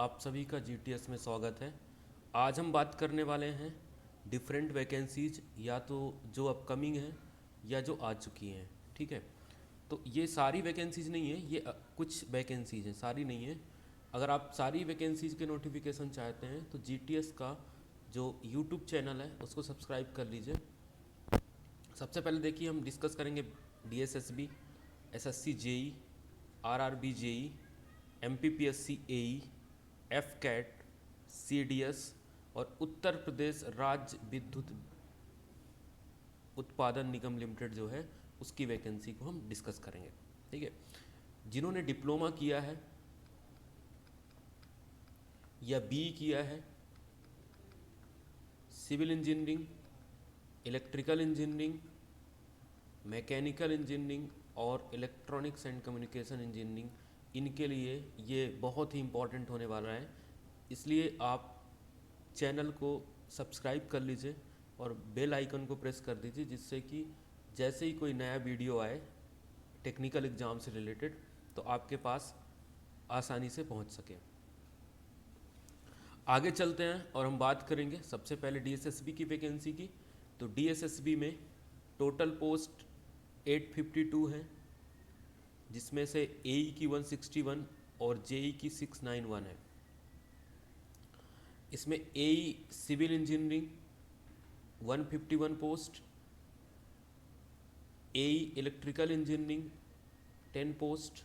आप सभी का जीटीएस में स्वागत है। आज हम बात करने वाले हैं डिफरेंट वैकेंसीज, या तो जो अपकमिंग हैं या जो आ चुकी हैं। ठीक है, तो ये सारी वैकेंसीज नहीं है, ये कुछ वैकेंसीज हैं, सारी नहीं है। अगर आप सारी वैकेंसीज के नोटिफिकेशन चाहते हैं तो जीटीएस का जो यूट्यूब चैनल है उसको सब्सक्राइब कर लीजिए। सबसे पहले देखिए, हम डिस्कस करेंगे DSSB, SSC JE, RRB JE, MPPSC AE, F CAT, C D S और उत्तर प्रदेश राज्य विद्युत उत्पादन निगम लिमिटेड जो है उसकी वैकेंसी को हम डिस्कस करेंगे। ठीक है, जिन्होंने डिप्लोमा किया है या बी किया है, civil engineering, electrical engineering, mechanical engineering और इलेक्ट्रॉनिक्स एंड कम्युनिकेशन इंजीनियरिंग, इनके लिए ये बहुत ही इम्पॉर्टेंट होने वाला है। इसलिए आप चैनल को सब्सक्राइब कर लीजिए और बेल आइकन को प्रेस कर दीजिए, जिससे कि जैसे ही कोई नया वीडियो आए टेक्निकल एग्ज़ाम से रिलेटेड तो आपके पास आसानी से पहुंच सके। आगे चलते हैं और हम बात करेंगे सबसे पहले डीएसएसबी की वैकेंसी की। तो डीएसएसबी में टोटल पोस्ट 852 हैं, जिसमें से एई की 161 और जेई की 691 है। इसमें AE civil engineering 151 post, AE electrical engineering 10 post,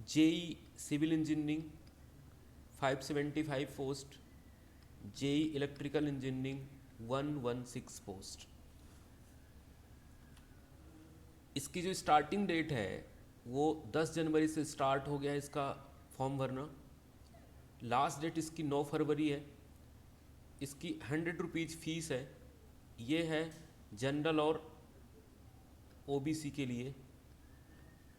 JE civil engineering 575 post, JE electrical engineering 116 post. इसकी जो स्टार्टिंग डेट है वो 10 जनवरी से स्टार्ट हो गया है इसका फॉर्म भरना। लास्ट डेट इसकी 9 फरवरी है। इसकी 100 रुपीज़ फीस है। ये है जनरल और ओबीसी के लिए।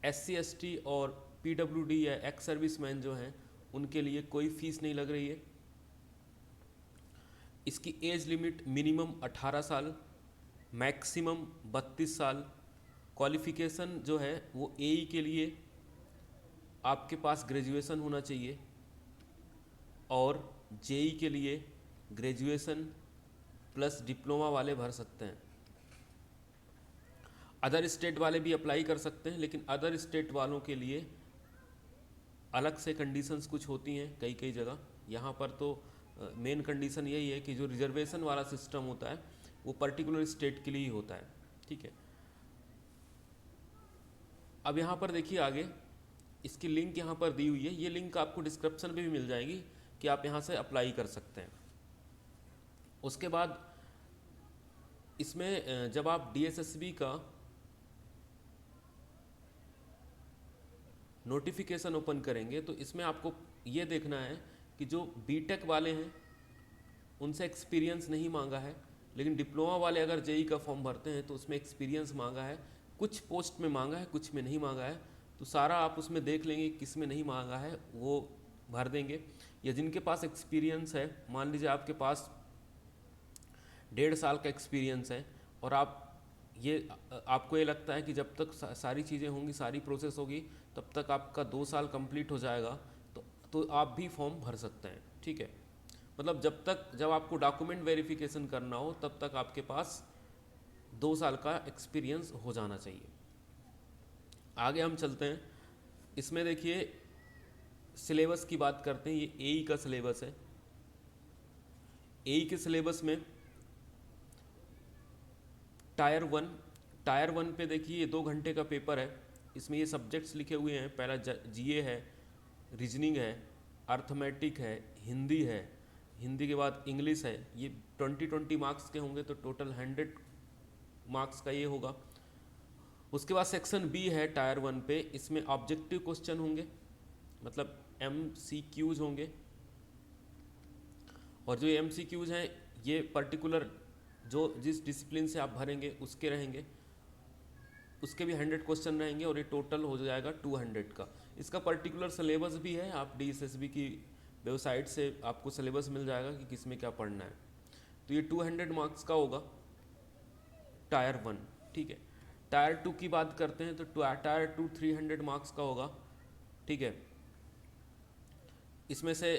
एससी एसटी और पीडब्ल्यूडी या एक्स सर्विसमैन जो हैं उनके लिए कोई फीस नहीं लग रही है। इसकी एज लिमिट मिनिमम 18 साल, मैक्सिमम 32 साल। क्वालिफ़िकेशन जो है वो एई के लिए आपके पास ग्रेजुएशन होना चाहिए और जेई के लिए ग्रेजुएशन प्लस डिप्लोमा वाले भर सकते हैं। अदर स्टेट वाले भी अप्लाई कर सकते हैं, लेकिन अदर स्टेट वालों के लिए अलग से कंडीशंस कुछ होती हैं कई कई जगह। यहाँ पर तो मेन कंडीशन यही है कि जो रिजर्वेशन वाला सिस्टम होता है वो पर्टिकुलर स्टेट के लिए ही होता है। ठीक है, अब यहाँ पर देखिए आगे इसकी लिंक यहाँ पर दी हुई है। ये लिंक आपको डिस्क्रिप्शन में भी मिल जाएगी कि आप यहाँ से अप्लाई कर सकते हैं। उसके बाद इसमें जब आप डीएसएसबी का नोटिफिकेशन ओपन करेंगे तो इसमें आपको ये देखना है कि जो बीटेक वाले हैं उनसे एक्सपीरियंस नहीं मांगा है, लेकिन डिप्लोमा वाले अगर जेई का फॉर्म भरते हैं तो उसमें एक्सपीरियंस मांगा है। कुछ पोस्ट में मांगा है, कुछ में नहीं मांगा है। तो सारा आप उसमें देख लेंगे किस में नहीं मांगा है वो भर देंगे। या जिनके पास एक्सपीरियंस है, मान लीजिए आपके पास 1.5 साल का एक्सपीरियंस है और आपको ये लगता है कि जब तक सारी चीज़ें होंगी, सारी प्रोसेस होगी, तब तक आपका 2 साल कंप्लीट हो जाएगा, तो आप भी फॉर्म भर सकते हैं। ठीक है, मतलब जब आपको डॉक्यूमेंट वेरिफिकेशन करना हो तब तक आपके पास 2 साल का एक्सपीरियंस हो जाना चाहिए। आगे हम चलते हैं। इसमें देखिए सिलेबस की बात करते हैं। ये एई का सिलेबस है। एई के सिलेबस में टायर वन पे देखिए ये 2 घंटे का पेपर है। इसमें ये सब्जेक्ट्स लिखे हुए हैं। पहला जीए है, रीजनिंग है, अर्थमेटिक है, हिंदी है, हिंदी के बाद इंग्लिश है। ये 20 मार्क्स के होंगे, तो टोटल 100 मार्क्स का ये होगा। उसके बाद सेक्शन बी है टायर वन पे। इसमें ऑब्जेक्टिव क्वेश्चन होंगे, मतलब MCQs होंगे। और जो MCQs हैं ये पर्टिकुलर जो जिस डिसिप्लिन से आप भरेंगे उसके रहेंगे, उसके भी 100 क्वेश्चन रहेंगे और ये टोटल हो जाएगा 200 का। इसका पर्टिकुलर सिलेबस भी है। आप डीएसएसबी की वेबसाइट से आपको सिलेबस मिल जाएगा कि किस में क्या पढ़ना है। तो ये 200 मार्क्स का होगा टायर वन। ठीक है, टायर टू की बात करते हैं तो टायर टू 300 मार्क्स का होगा। ठीक है, इसमें से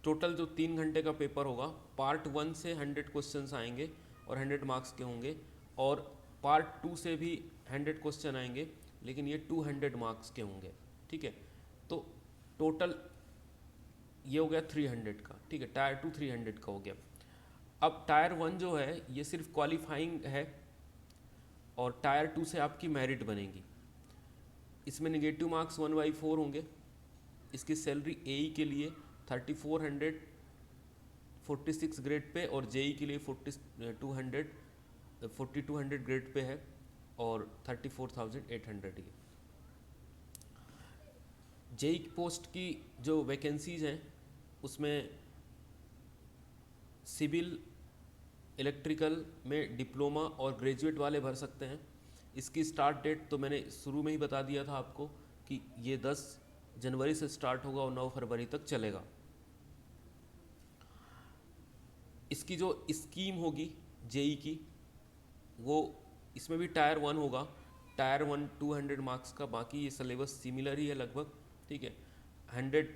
टोटल जो 3 घंटे का पेपर होगा, पार्ट 1 से 100 क्वेश्चंस आएंगे और 100 मार्क्स के होंगे, और पार्ट 2 से भी 100 क्वेश्चन आएंगे लेकिन ये 200 मार्क्स के होंगे। ठीक है, तो टोटल ये हो गया 300 का। ठीक है, टायर 2 300 का हो गया। अब टायर 1 जो है ये सिर्फ क्वालिफाइंग है और टायर 2 से आपकी मेरिट बनेगी। इसमें नेगेटिव मार्क्स 1/4 होंगे। इसकी सैलरी एई के लिए 3446 ग्रेड पे और जेई के लिए 4200 ग्रेड पे है और 34,800 ये। जेई पोस्ट की जो वैकेंसीज हैं उसमें सिविल, इलेक्ट्रिकल में डिप्लोमा और ग्रेजुएट वाले भर सकते हैं। इसकी स्टार्ट डेट तो मैंने शुरू में ही बता दिया था आपको कि ये 10 जनवरी से स्टार्ट होगा और 9 फरवरी तक चलेगा। इसकी जो स्कीम होगी जेई की, वो इसमें भी टायर 1 होगा। टायर 1 200 मार्क्स का, बाकी ये सिलेबस सिमिलर ही है लगभग। ठीक है, 100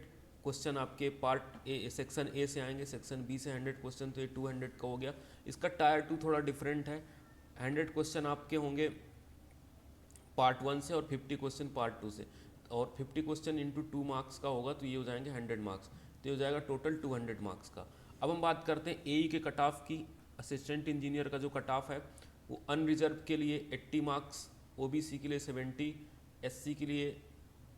क्वेश्चन आपके पार्ट ए सेक्शन ए से आएंगे, सेक्शन बी से 100 क्वेश्चन, तो ये 200 का हो गया। इसका टायर 2 थोड़ा डिफरेंट है। 100 क्वेश्चन आपके होंगे पार्ट 1 से और 50 क्वेश्चन पार्ट 2 से, और 50 क्वेश्चन इंटू 2 मार्क्स का होगा तो ये हो जाएंगे 100 मार्क्स, तो ये हो जाएगा टोटल 200 मार्क्स का। अब हम बात करते हैं एई के कट ऑफ की। असिस्टेंट इंजीनियर का जो कट ऑफ है वो अनरिजर्व के लिए 80 मार्क्स, ओबीसी के लिए 70, एससी के लिए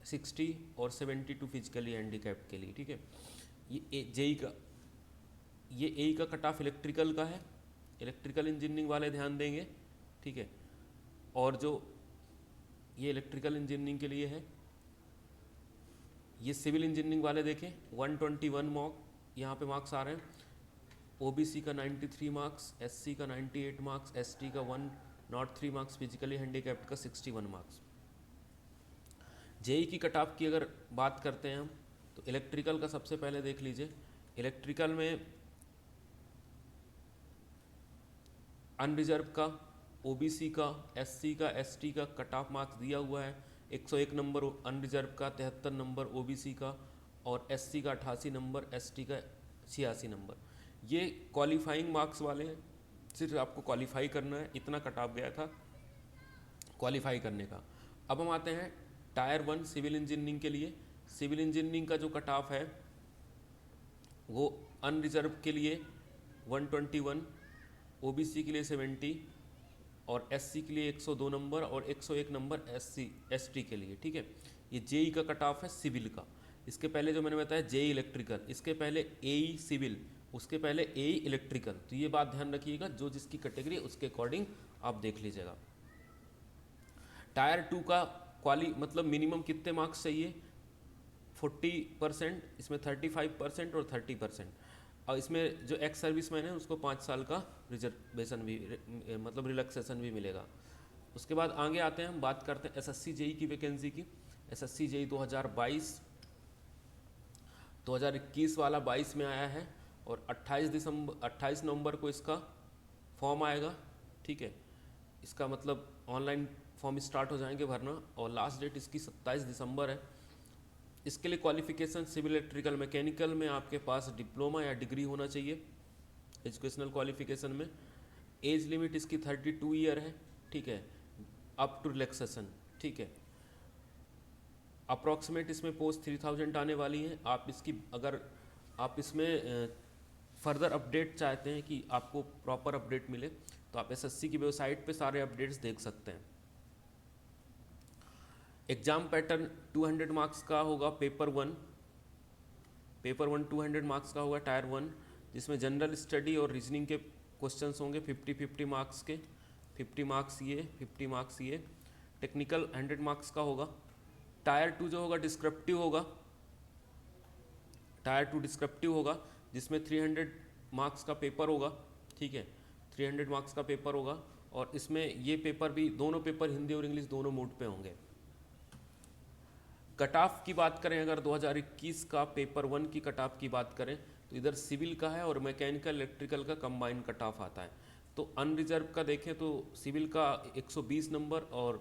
60 और 72 फिजिकली हैंडीकैप्ड के लिए। ठीक है, ये जेई का, ये एई का कट ऑफ इलेक्ट्रिकल का है। इलेक्ट्रिकल इंजीनियरिंग वाले ध्यान देंगे। ठीक है, और जो ये इलेक्ट्रिकल इंजीनियरिंग के लिए है, ये सिविल इंजीनियरिंग वाले देखें 121 यहाँ पे मार्क्स आ रहे हैं। ओबीसी का 93 मार्क्स, एससी का 98 मार्क्स, एसटी का 103 मार्क्स, फिजिकली हैंडीकैप्ड का 61 मार्क्स। जेई की कट ऑफ की अगर बात करते हैं हम, तो इलेक्ट्रिकल का सबसे पहले देख लीजिए। इलेक्ट्रिकल में अनरिजर्व का, ओबीसी का, एससी का, एसटी का कट ऑफ मार्क्स दिया हुआ है। 101 नंबर अनरिजर्व का, 73 नंबर ओबीसी का और एससी का 88 नंबर, एसटी का 86 नंबर। ये क्वालिफाइंग मार्क्स वाले हैं, सिर्फ आपको क्वालिफाई करना है, इतना कट ऑफ गया था क्वालिफाई करने का। अब हम आते हैं टायर 1 सिविल इंजीनियरिंग के लिए। सिविल इंजीनियरिंग का जो कट ऑफ है वो अनरिजर्व के लिए 121, ओबीसी के लिए 70 और एससी के लिए 102 नंबर और 101 नंबर एसटी के लिए। ठीक है, ये जेई का कट ऑफ है सिविल का। इसके पहले जो मैंने बताया जेई इलेक्ट्रिकल, इसके पहले एई सिविल, उसके पहले एई इलेक्ट्रिकल। तो ये बात ध्यान रखिएगा, जो जिसकी कैटेगरी उसके अकॉर्डिंग आप देख लीजिएगा। टायर 2 का मतलब मिनिमम कितने मार्क्स चाहिए? 40%, इसमें 35% और 30%। और इसमें जो एक्स सर्विसमैन है उसको 5 साल का रिजर्वेशन भी मतलब रिलैक्सेशन भी मिलेगा। उसके बाद आगे आते हैं, हम बात करते हैं एसएससी जेई की वैकेंसी की। एसएससी जेई 2021 वाला 22 में आया है और 28 नवंबर को इसका फॉर्म आएगा। ठीक है, इसका मतलब ऑनलाइन फॉर्म स्टार्ट हो जाएंगे भरना और लास्ट डेट इसकी 27 दिसंबर है। इसके लिए क्वालिफिकेशन सिविल, इलेक्ट्रिकल, मैकेनिकल में आपके पास डिप्लोमा या डिग्री होना चाहिए एजुकेशनल क्वालिफिकेशन में। एज लिमिट इसकी 32 ईयर है। ठीक है, अप टू रिलैक्सेशन। ठीक है, अप्रॉक्सीमेट इसमें पोस्ट 3000 आने वाली हैं। आप इसकी, अगर आप इसमें फर्दर अपडेट चाहते हैं कि आपको प्रॉपर अपडेट मिले तो आप एसएससी की वेबसाइट पे सारे अपडेट्स देख सकते हैं। एग्ज़ाम पैटर्न 200 मार्क्स का होगा पेपर 1 200 मार्क्स का होगा टायर 1, जिसमें जनरल स्टडी और रीजनिंग के क्वेश्चंस होंगे 50 मार्क्स के। 50 मार्क्स ये, 50 मार्क्स ये। टेक्निकल 100 मार्क्स का होगा। टायर 2 जो होगा डिस्क्रिप्टिव होगा। टायर 2 डिस्क्रिप्टिव होगा जिसमें 300 मार्क्स का पेपर होगा। ठीक है, 300 मार्क्स का पेपर होगा और इसमें ये पेपर भी, दोनों पेपर हिंदी और इंग्लिश दोनों मोड पे होंगे। कट ऑफ की बात करें अगर 2021 का पेपर 1 की कट ऑफ की बात करें तो इधर सिविल का है और मैकेनिकल इलेक्ट्रिकल का कंबाइंड कट ऑफ आता है। तो अनरिजर्व का देखें तो सिविल का 120 नंबर और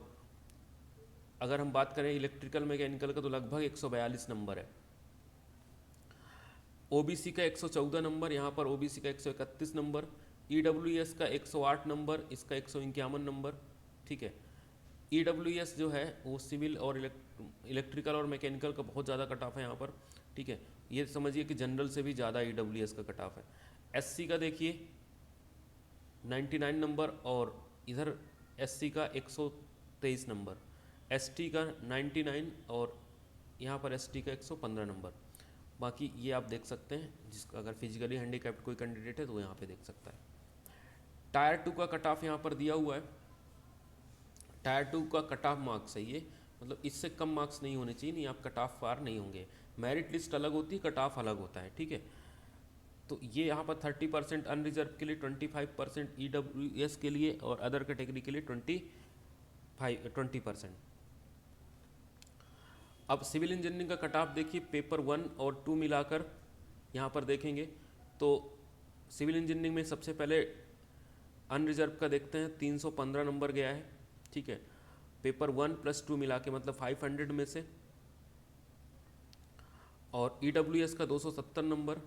अगर हम बात करें इलेक्ट्रिकल मैकेनिकल का तो लगभग 142 नंबर है। ओबीसी का 114 नंबर, यहाँ पर ओबीसी का 131 नंबर, ईडब्ल्यूएस का 108 नंबर, इसका 151 नंबर, ठीक है। ईडब्ल्यूएस जो है वो सिविल और इलेक्ट्रिकल और मैकेनिकल का बहुत ज़्यादा कट ऑफ है यहाँ पर, ठीक है। ये समझिए कि जनरल से भी ज़्यादा ईडब्ल्यूएस का कट ऑफ है। एससी का देखिए 99 नंबर, और इधर एससी का 123 नंबर, एसटी का 99 और यहाँ पर एसटी का 115 नंबर। बाकी ये आप देख सकते हैं, जिसका अगर फिजिकली हैंडीकैप्ड कोई कैंडिडेट है तो वो यहाँ पे देख सकता है। टायर 2 का कट ऑफ यहाँ पर दिया हुआ है। टायर 2 का कट ऑफ मार्क्स है ये, मतलब इससे कम मार्क्स नहीं होने चाहिए, नहीं आप कट ऑफ पार नहीं होंगे। मेरिट लिस्ट अलग होती है, कट ऑफ अलग होता है, ठीक है। तो ये यहाँ पर 30% अनरिजर्व के लिए, 25% ईडब्ल्यूएस के लिए और अदर कैटेगरी के लिए 20%। अब सिविल इंजीनियरिंग का कट ऑफ देखिए, पेपर 1 और 2 मिलाकर यहाँ पर देखेंगे तो सिविल इंजीनियरिंग में सबसे पहले अनरिजर्व का देखते हैं, 315 नंबर गया है, ठीक है। पेपर 1 + 2 मिला के मतलब 500 में से। और ईडब्ल्यूएस का 270 नंबर,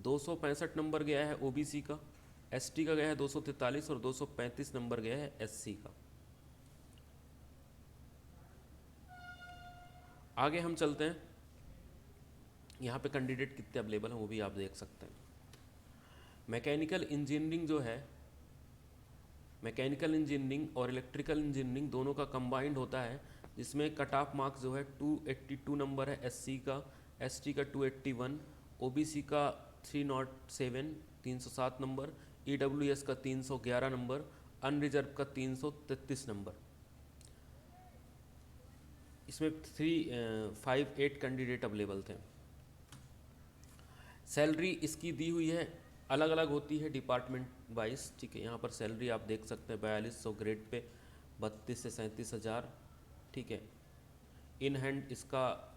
265 नंबर गया है ओबीसी का, एसटी का गया है 243 और 235 नंबर गया है एससी का। आगे हम चलते हैं, यहाँ पे कैंडिडेट कितने अवेलेबल हैं वो भी आप देख सकते हैं। मैकेनिकल इंजीनियरिंग जो है, मैकेनिकल इंजीनियरिंग और इलेक्ट्रिकल इंजीनियरिंग दोनों का कंबाइंड होता है, जिसमें कट ऑफ मार्क्स जो है 282 नंबर है एससी का, एसटी का 281, ओबीसी का 307 307 नंबर, ईडब्ल्यूएस का 311 नंबर, अनरिजर्व का 333 नंबर। इसमें 358 कैंडिडेट अवेलेबल थे। सैलरी इसकी दी हुई है, अलग अलग होती है डिपार्टमेंट वाइज, ठीक है। यहाँ पर सैलरी आप देख सकते हैं 4200 ग्रेड पे 32 से 37 हज़ार, ठीक है। इन हैंड इसका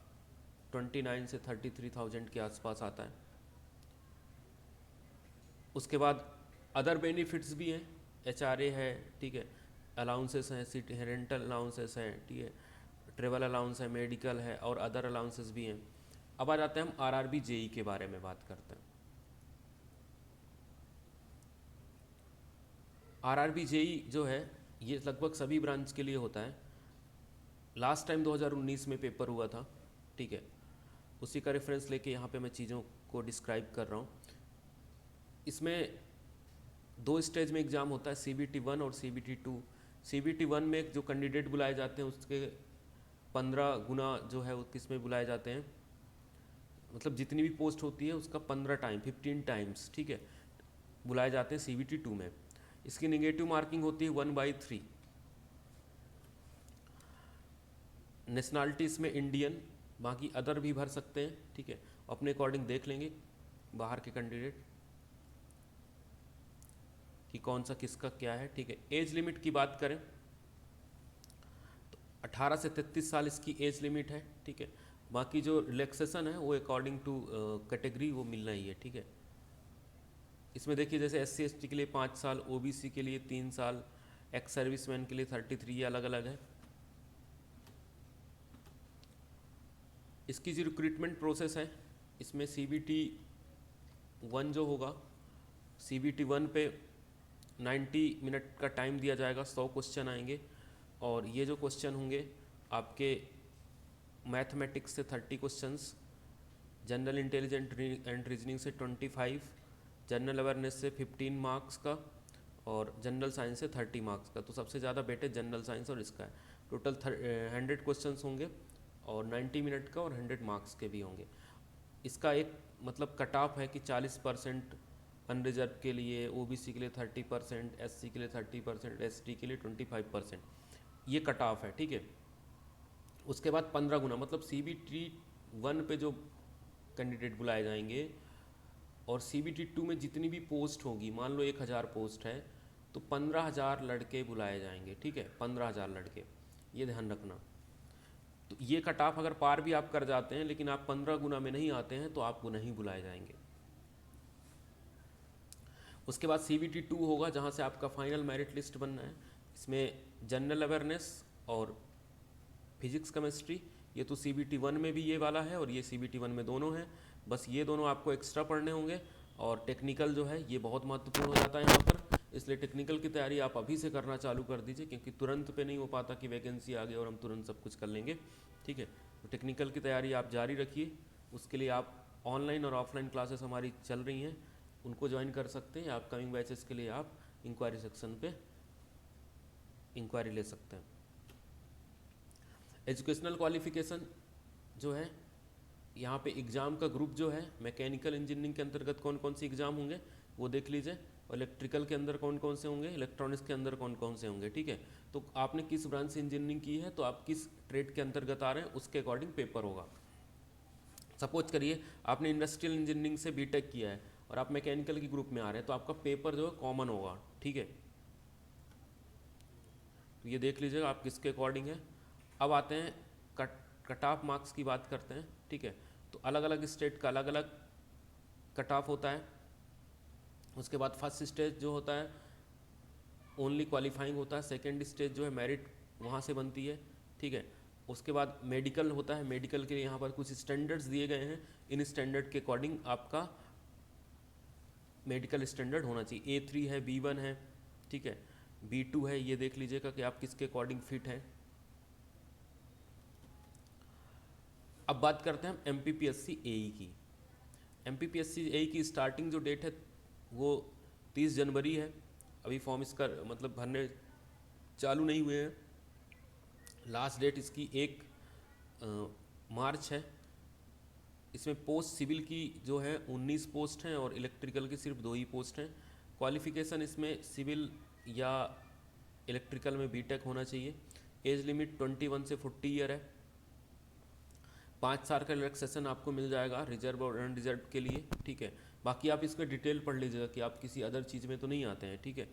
29 से 33,000 के आसपास आता है। उसके बाद अदर बेनिफिट्स भी हैं, एचआरए है, ठीक है, अलाउंसेस हैं, सिटी है, रेंटल अलाउंसेस हैं, ठीक है, ट्रेवल अलाउंस है, मेडिकल है और अदर अलाउंसेस भी हैं। अब आ जाते हैं हम आरआरबी जेई के बारे में बात करते हैं। आरआरबी जेई जो है ये लगभग सभी ब्रांच के लिए होता है। लास्ट टाइम 2019 में पेपर हुआ था, ठीक है, उसी का रेफरेंस लेके यहाँ पे मैं चीज़ों को डिस्क्राइब कर रहा हूँ। इसमें 2 स्टेज में एग्ज़ाम होता है, CBT 1 और CBT 2। CBT 1 में जो कैंडिडेट बुलाए जाते हैं उसके 15 गुना जो है वो किस में बुलाए जाते हैं, मतलब जितनी भी पोस्ट होती है उसका 15 टाइम्स, ठीक है, बुलाए जाते हैं CBT 2 में। इसकी नेगेटिव मार्किंग होती है 1/3। नेशनलिटी इसमें इंडियन, बाकी अदर भी भर सकते हैं, ठीक है, अपने अकॉर्डिंग देख लेंगे बाहर के कैंडिडेट कि कौन सा किसका क्या है, ठीक है। एज लिमिट की बात करें तो 18 से 33 साल इसकी एज लिमिट है, ठीक है। बाकी जो रिलैक्सेशन है वो अकॉर्डिंग टू कैटेगरी वो मिलना ही है, ठीक है। इसमें देखिए जैसे SC ST के लिए 5 साल, OBC के लिए 3 साल, एक्स सर्विसमैन के लिए 33, ये अलग अलग है। इसकी जो रिक्रूटमेंट प्रोसेस है, इसमें CBT 1 जो होगा, CBT 1 पे 90 मिनट का टाइम दिया जाएगा, 100 क्वेश्चन आएंगे और ये जो क्वेश्चन होंगे आपके मैथमेटिक्स से 30 questions, general intelligent and reasoning से 25, जनरल अवेयरनेस से 15 मार्क्स का और जनरल साइंस से 30 मार्क्स का। तो सबसे ज़्यादा वेटेज जनरल साइंस और इसका है। टोटल 100 क्वेश्चंस होंगे और 90 मिनट का और 100 मार्क्स के भी होंगे। इसका एक मतलब कट ऑफ है कि 40% अनरिजर्व के लिए, OBC के लिए 30%, SC के लिए 30%, ST के लिए 25%, ये कट ऑफ है, ठीक है। उसके बाद 15 गुना मतलब CBT 1 पे जो कैंडिडेट बुलाए जाएंगे और CBT 2 में जितनी भी पोस्ट होगी, मान लो 1000 पोस्ट है तो 15,000 लड़के बुलाए जाएंगे, ठीक है, 15,000 लड़के, ये ध्यान रखना। तो ये कट ऑफ अगर पार भी आप कर जाते हैं लेकिन आप 15 गुना में नहीं आते हैं तो आपको नहीं बुलाए जाएंगे। उसके बाद CBT 2 होगा जहाँ से आपका फाइनल मेरिट लिस्ट बनना है। इसमें जनरल अवेयरनेस और फिजिक्स केमिस्ट्री, ये तो CBT 1 में भी ये वाला है और ये CBT 1 में दोनों है। बस ये दोनों आपको एक्स्ट्रा पढ़ने होंगे। और टेक्निकल जो है ये बहुत महत्वपूर्ण हो जाता है यहाँ पर, इसलिए टेक्निकल की तैयारी आप अभी से करना चालू कर दीजिए, क्योंकि तुरंत पे नहीं हो पाता कि वैकेंसी आ गई और हम तुरंत सब कुछ कर लेंगे। ठीक है, तो टेक्निकल की तैयारी आप जारी रखिए। उसके लिए आप ऑनलाइन और ऑफलाइन क्लासेस हमारी चल रही हैं, उनको ज्वाइन कर सकते हैं। अपकमिंग बैचेस के लिए आप इंक्वायरी सेक्शन पे इंक्वायरी ले सकते हैं। एजुकेशनल क्वालिफिकेशन जो है, यहाँ पे एग्ज़ाम का ग्रुप जो है, मैकेनिकल इंजीनियरिंग के अंतर्गत कौन कौन सी एग्ज़ाम होंगे वो देख लीजिए, और इलेक्ट्रिकल के अंदर कौन कौन से होंगे, इलेक्ट्रॉनिक्स के अंदर कौन कौन से होंगे। ठीक है, तो आपने किस ब्रांच से इंजीनियरिंग की है तो आप किस ट्रेड के अंतर्गत आ रहे हैं उसके अकॉर्डिंग पेपर होगा। सपोज करिए आपने इंडस्ट्रियल इंजीनियरिंग से बीटेक किया है और आप मैकेनिकल के ग्रुप में आ रहे हैं, तो आपका पेपर जो है कॉमन होगा। ठीक है, तो ये देख लीजिएगा आप किसके अकॉर्डिंग है। अब आते हैं कट ऑफ मार्क्स की बात करते हैं। ठीक है, तो अलग अलग स्टेट का अलग अलग कट ऑफ होता है। उसके बाद फर्स्ट स्टेज जो होता है ओनली क्वालिफाइंग होता है, सेकेंड स्टेज जो है मेरिट वहाँ से बनती है। ठीक है, उसके बाद मेडिकल होता है, मेडिकल के लिए यहाँ पर कुछ स्टैंडर्ड्स दिए गए हैं, इन स्टैंडर्ड के अकॉर्डिंग आपका मेडिकल स्टैंडर्ड होना चाहिए। A3 है, B1 है, ठीक है, B2 है, ये देख लीजिएगा कि आप किसके अकॉर्डिंग फिट हैं। अब बात करते हैं हम MPPSC AE की। MPPSC AE की स्टार्टिंग जो डेट है वो 30 जनवरी है। अभी फॉर्म इसका मतलब भरने चालू नहीं हुए हैं। लास्ट डेट इसकी 1 मार्च है। इसमें पोस्ट सिविल की जो है 19 पोस्ट हैं और इलेक्ट्रिकल की सिर्फ 2 ही पोस्ट हैं। क्वालिफिकेशन इसमें सिविल या इलेक्ट्रिकल में बीटेक होना चाहिए। एज लिमिट 21 से 40 ईयर है। 5 साल का रिलैक्सेशन आपको मिल जाएगा रिजर्व और अनरिजर्व के लिए। ठीक है, बाकी आप इसमें डिटेल पढ़ लीजिएगा कि आप किसी अदर चीज़ में तो नहीं आते हैं। ठीक है,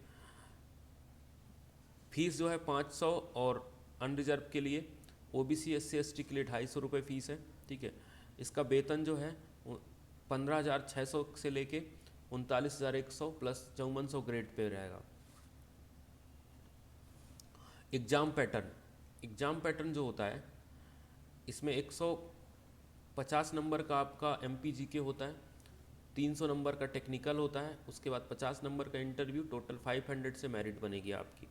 फीस जो है 500 और अनरिजर्व के लिए OBC SC ST के लिए 250 रुपये फ़ीस है। ठीक है, इसका वेतन जो है 15,600 से लेके 39,100 प्लस 5400 ग्रेड पे रहेगा। एग्ज़ाम पैटर्न जो होता है इसमें 150 नंबर का आपका MPGK होता है, 300 नंबर का टेक्निकल होता है, उसके बाद 50 नंबर का इंटरव्यू, टोटल 500 से मेरिट बनेगी आपकी।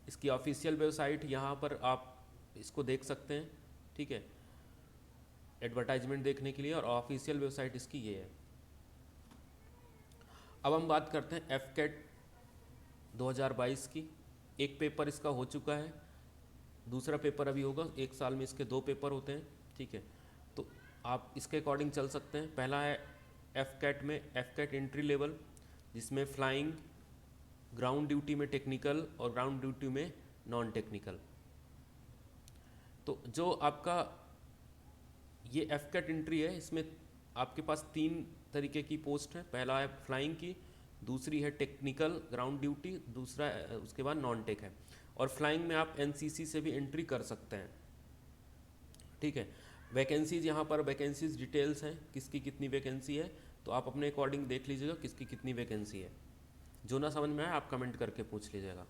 इसकी ऑफिशियल वेबसाइट यहाँ पर आप इसको देख सकते हैं। ठीक है, एडवर्टाइजमेंट देखने के लिए, और ऑफिशियल वेबसाइट इसकी ये है। अब हम बात करते हैं FCAT 2022 की। एक पेपर इसका हो चुका है, दूसरा पेपर अभी होगा। 1 साल में इसके 2 पेपर होते हैं। ठीक है, तो आप इसके अकॉर्डिंग चल सकते हैं। पहला है FCAT में FCAT एंट्री लेवल, जिसमें फ्लाइंग, ग्राउंड ड्यूटी में टेक्निकल और ग्राउंड ड्यूटी में नॉन टेक्निकल। तो जो आपका ये FCAT एंट्री है, इसमें आपके पास 3 तरीके की पोस्ट है। पहला है फ्लाइंग की, दूसरी है टेक्निकल ग्राउंड ड्यूटी, दूसरा उसके बाद नॉन टेक है। और फ्लाइंग में आप NCC से भी एंट्री कर सकते हैं। ठीक है, वैकेंसीज यहाँ पर वैकेंसीज डिटेल्स हैं, किसकी कितनी वैकेंसी है, तो आप अपने अकॉर्डिंग देख लीजिएगा किसकी कितनी वैकेंसी है। जो ना समझ में आए आप कमेंट करके पूछ लीजिएगा।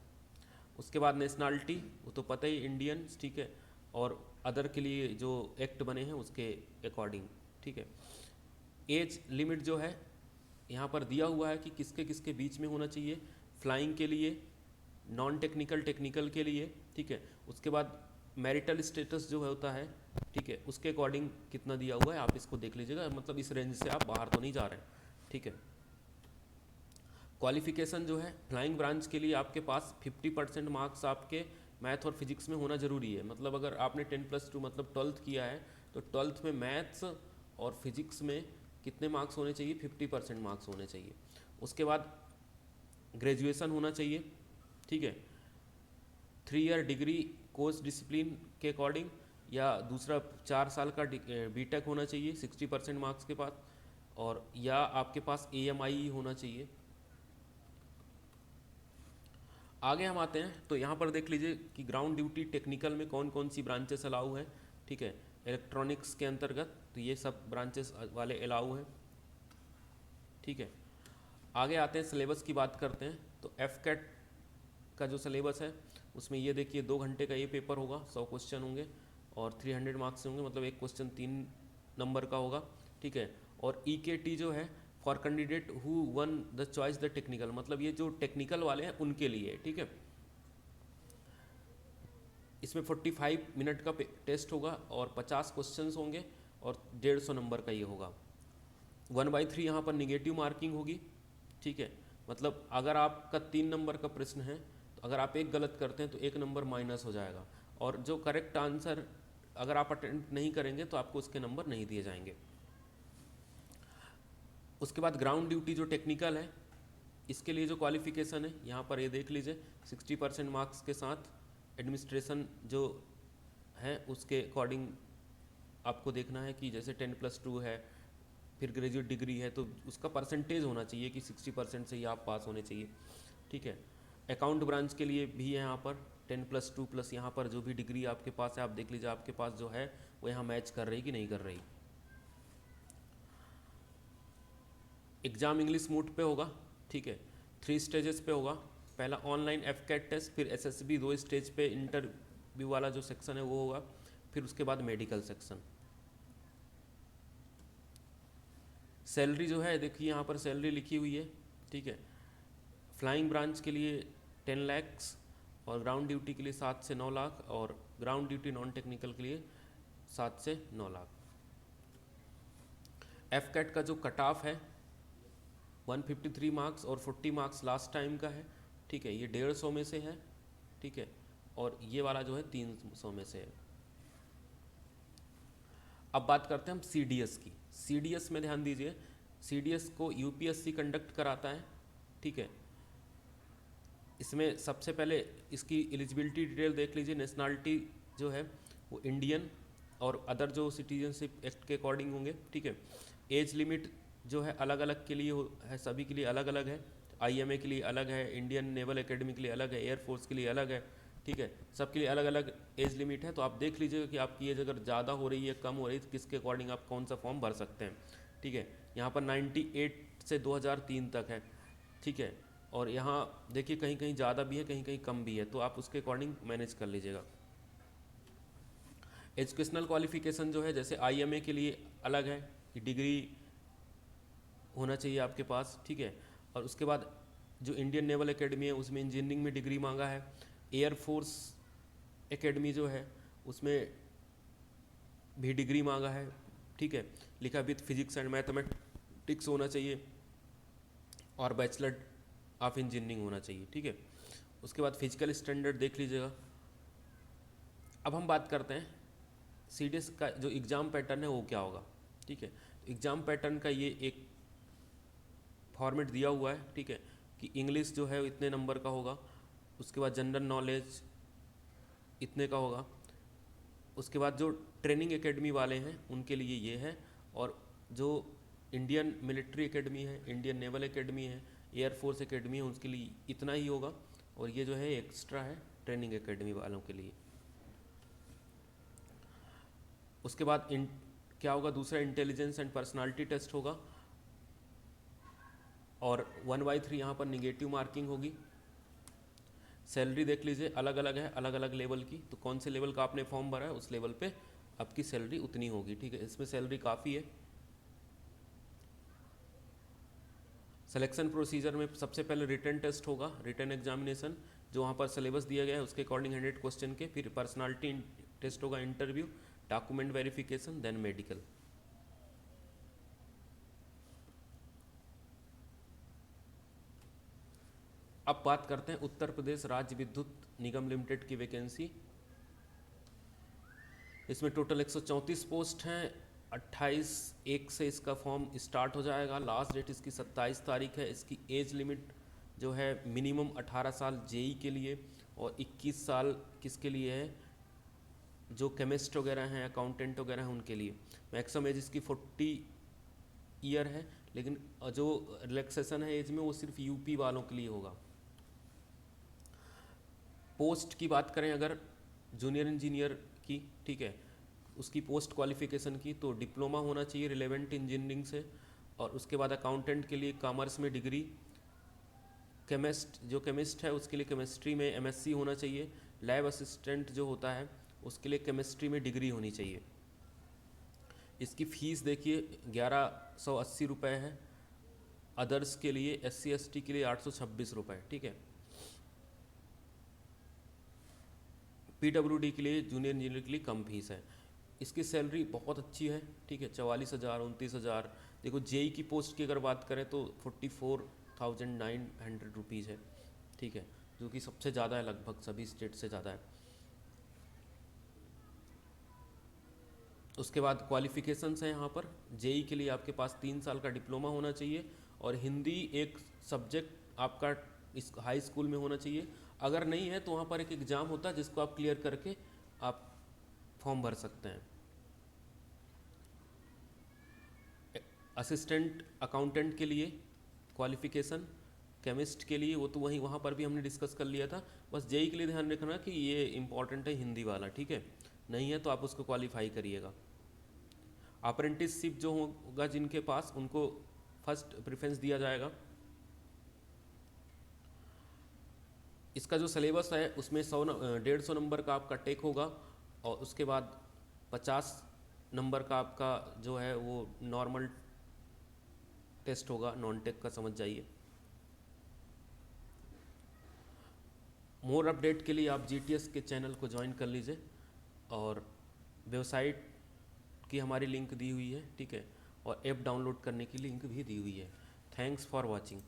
उसके बाद नेशनलिटी, वो तो पता ही, इंडियन। ठीक है, और अदर के लिए जो एक्ट बने हैं उसके अकॉर्डिंग। ठीक है, एज लिमिट जो है यहाँ पर दिया हुआ है कि किसके किसके बीच में होना चाहिए, फ्लाइंग के लिए, नॉन टेक्निकल टेक्निकल के लिए। ठीक है, उसके बाद मैरिटल स्टेटस जो होता है, ठीक है, उसके अकॉर्डिंग कितना दिया हुआ है आप इसको देख लीजिएगा। मतलब इस रेंज से आप बाहर तो नहीं जा रहे हैं। ठीक है, क्वालिफिकेशन जो है फ्लाइंग ब्रांच के लिए आपके पास 50% मार्क्स आपके मैथ और फिजिक्स में होना ज़रूरी है। मतलब अगर आपने 10+2 मतलब 12th किया है, तो 12th में मैथ्स और फिजिक्स में कितने मार्क्स होने चाहिए, 50% मार्क्स होने चाहिए। उसके बाद ग्रेजुएशन होना चाहिए। ठीक है, 3 ईयर डिग्री कोर्स डिसिप्लिन के अकॉर्डिंग, या दूसरा 4 साल का बीटेक होना चाहिए 60% मार्क्स के बाद, और या आपके पास AMI होना चाहिए। आगे हम आते हैं, तो यहाँ पर देख लीजिए कि ग्राउंड ड्यूटी टेक्निकल में कौन कौन सी ब्रांचेस अलाउ हैं। ठीक है, इलेक्ट्रॉनिक्स के अंतर्गत तो ये सब ब्रांचेस वाले अलाउ हैं। ठीक है, आगे आते हैं, सिलेबस की बात करते हैं। तो FCAT का जो सिलेबस है उसमें ये देखिए 2 घंटे का ये पेपर होगा, 100 क्वेश्चन होंगे और 300 मार्क्स होंगे। मतलब एक क्वेश्चन 3 नंबर का होगा, ठीक है। और EKT जो है for candidate who one the choice the technical, मतलब ये जो टेक्निकल वाले हैं उनके लिए, ठीक है। इसमें 45 मिनट का टेस्ट होगा और 50 क्वेश्चंस होंगे और 150 नंबर का ये होगा। 1/3 यहाँ पर निगेटिव मार्किंग होगी, ठीक है। मतलब अगर आपका 3 नंबर का प्रश्न है तो अगर आप एक गलत करते हैं तो 1 नंबर माइनस हो जाएगा, और जो करेक्ट आंसर अगर आप अटेम्प्ट नहीं करेंगे तो आपको उसके नंबर नहीं दिए जाएंगे। उसके बाद ग्राउंड ड्यूटी जो टेक्निकल है, इसके लिए जो क्वालिफिकेशन है यहाँ पर ये देख लीजिए, 60% मार्क्स के साथ एडमिनिस्ट्रेशन जो है उसके अकॉर्डिंग आपको देखना है कि जैसे 10+2 है, फिर ग्रेजुएट डिग्री है तो उसका परसेंटेज होना चाहिए कि 60% से ही आप पास होने चाहिए, ठीक है। अकाउंट ब्रांच के लिए भी है यहाँ पर 10+2 प्लस यहाँ पर जो भी डिग्री आपके पास है, आप देख लीजिए आपके पास जो है वो यहाँ मैच कर रही कि नहीं कर रही। एग्ज़ाम इंग्लिश मोड पे होगा, ठीक है। 3 स्टेजेस पे होगा। पहला ऑनलाइन FCAT टेस्ट, फिर SSB 2 स्टेज पे इंटरव्यू वाला जो सेक्शन है वो होगा, फिर उसके बाद मेडिकल सेक्शन। सैलरी जो है देखिए यहाँ पर सैलरी लिखी हुई है, ठीक है। फ्लाइंग ब्रांच के लिए 10 लाख और ग्राउंड ड्यूटी के लिए 7 से 9 लाख और ग्राउंड ड्यूटी नॉन टेक्निकल के लिए 7 से 9 लाख। FCAT का जो कट ऑफ है 153 मार्क्स और 40 मार्क्स लास्ट टाइम का है, ठीक है। ये 150 में से है, ठीक है, और ये वाला जो है 300 में से है। अब बात करते हैं हम CDS की। CDS में ध्यान दीजिए, CDS को UPSC कंडक्ट कराता है, ठीक है। इसमें सबसे पहले इसकी एलिजिबिलिटी डिटेल देख लीजिए। नेशनलिटी जो है वो इंडियन और अदर जो सिटीजनशिप एक्ट के अकॉर्डिंग होंगे, ठीक है। एज लिमिट जो है अलग अलग के लिए है, सभी के लिए अलग अलग है। IMA के लिए अलग है, इंडियन नेवल एकेडमी के लिए अलग है, एयरफोर्स के लिए अलग है, ठीक है। सबके लिए अलग अलग एज लिमिट है। तो आप देख लीजिएगा कि आपकी एज अगर ज़्यादा हो रही है कम हो रही है तो किसके अकॉर्डिंग आप कौन सा फॉर्म भर सकते हैं, ठीक है। यहाँ पर 98 से 2003 तक है, ठीक है। और यहाँ देखिए कहीं कहीं ज़्यादा भी है, कहीं कहीं कम भी है, तो आप उसके अकॉर्डिंग मैनेज कर लीजिएगा। एजुकेशनल क्वालिफिकेशन जो है जैसे IMA के लिए अलग है कि डिग्री होना चाहिए आपके पास, ठीक है। और उसके बाद जो इंडियन नेवल एकेडमी है उसमें इंजीनियरिंग में डिग्री मांगा है। एयरफोर्स एकेडमी जो है उसमें भी डिग्री मांगा है, ठीक है। लिखा विथ फिजिक्स एंड मैथमेटिक्स होना चाहिए और बैचलर ऑफ इंजीनियरिंग होना चाहिए, ठीक है। उसके बाद फिजिकल स्टैंडर्ड देख लीजिएगा। अब हम बात करते हैं CDS का जो एग्ज़ाम पैटर्न है वो क्या होगा, ठीक है। एग्ज़ाम पैटर्न का ये एक फॉर्मेट दिया हुआ है, ठीक है, कि इंग्लिश जो है इतने नंबर का होगा, उसके बाद जनरल नॉलेज इतने का होगा, उसके बाद जो ट्रेनिंग एकेडमी वाले हैं उनके लिए ये है, और जो इंडियन मिलिट्री एकेडमी है, इंडियन नेवल एकेडमी है, एयरफोर्स एकेडमी है, उसके लिए इतना ही होगा, और ये जो है एक्स्ट्रा है ट्रेनिंग एकेडमी वालों के लिए। उसके बाद क्या होगा, दूसरा इंटेलिजेंस एंड पर्सनालिटी टेस्ट होगा, और 1/3 यहाँ पर निगेटिव मार्किंग होगी। सैलरी देख लीजिए अलग अलग है, अलग अलग लेवल की, तो कौन से लेवल का आपने फॉर्म भरा है उस लेवल पे आपकी सैलरी उतनी होगी, ठीक है। इसमें सैलरी काफ़ी है। सिलेक्शन प्रोसीजर में सबसे पहले रिटन टेस्ट होगा, रिटन एग्जामिनेशन, जो वहाँ पर सिलेबस दिया गया है उसके अकॉर्डिंग 100 क्वेश्चन के, फिर पर्सनालिटी टेस्ट होगा, interview, document verification, then medical. अब बात करते हैं उत्तर प्रदेश राज्य विद्युत निगम लिमिटेड की वैकेंसी। इसमें टोटल 134 पोस्ट हैं। 28/1 से इसका फॉर्म स्टार्ट हो जाएगा, लास्ट डेट इसकी 27 तारीख है। इसकी एज लिमिट जो है मिनिमम 18 साल JEE के लिए और 21 साल किसके लिए है, जो केमिस्ट वगैरह हैं, अकाउंटेंट वगैरह हैं उनके लिए। मैक्सिमम एज इसकी 40 ईयर है, लेकिन जो रिलैक्सेशन है एज में वो सिर्फ UP वालों के लिए होगा। पोस्ट की बात करें अगर जूनियर इंजीनियर की, ठीक है, उसकी पोस्ट क्वालिफिकेशन की तो डिप्लोमा होना चाहिए रिलेवेंट इंजीनियरिंग से, और उसके बाद अकाउंटेंट के लिए कॉमर्स में डिग्री, जो केमिस्ट है उसके लिए केमिस्ट्री में MSc होना चाहिए, लैब असिस्टेंट जो होता है उसके लिए केमिस्ट्री में डिग्री होनी चाहिए। इसकी फ़ीस देखिए 1180 रुपये है। अदर्स के लिए SC ST के लिए 826 रुपये, ठीक है। PWD के लिए, जूनियर इंजीनियर के लिए कम फीस है। इसकी सैलरी बहुत अच्छी है, ठीक है, 44,000 29,000। देखो जेई की पोस्ट की अगर बात करें तो 44,900 रुपीज़ है, ठीक है, जो कि सबसे ज़्यादा है, लगभग सभी स्टेट से ज़्यादा है। उसके बाद क्वालिफ़िकेशंस हैं यहाँ पर। जेई के लिए आपके पास 3 साल का डिप्लोमा होना चाहिए और हिंदी एक सब्जेक्ट आपका इस हाई स्कूल में होना चाहिए। अगर नहीं है तो वहाँ पर एक एग्ज़ाम होता है जिसको आप क्लियर करके आप फॉर्म भर सकते हैं। असिस्टेंट अकाउंटेंट के लिए क्वालिफ़िकेशन, केमिस्ट के लिए वो तो वहाँ पर भी हमने डिस्कस कर लिया था। बस जेई के लिए ध्यान रखना कि ये इम्पॉर्टेंट है हिंदी वाला, ठीक है। नहीं है तो आप उसको क्वालिफाई करिएगा। अप्रेंटिसशिप जो होगा जिनके पास, उनको फर्स्ट प्रेफरेंस दिया जाएगा। इसका जो सिलेबस है उसमें 150 नंबर का आपका टेक होगा और उसके बाद 50 नंबर का आपका जो है वो नॉर्मल टेस्ट होगा, नॉन टेक का, समझ जाइए। मोर अपडेट के लिए आप GTS के चैनल को ज्वाइन कर लीजिए और वेबसाइट की हमारी लिंक दी हुई है, ठीक है, और ऐप डाउनलोड करने की लिंक भी दी हुई है। Thanks for watching.